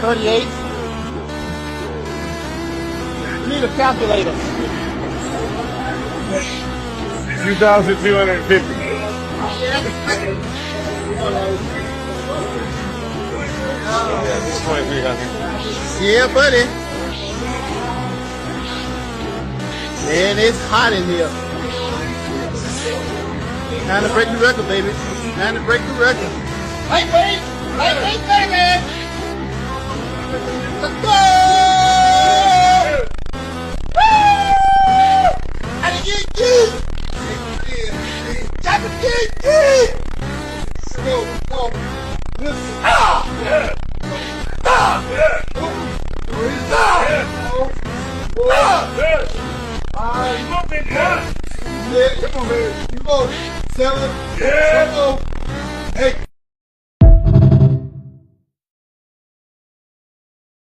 38. You need a calculator. 2,250. Yeah, this is 2,300. Yeah, buddy. Man, it's hot in here. Time to break the record, baby. Time to break the record. Lightweight, baby. Let's go! Woo! I get you. Got to get you. Go. Listen. Yeah, come on, man. You go. 7. Yeah. Hey.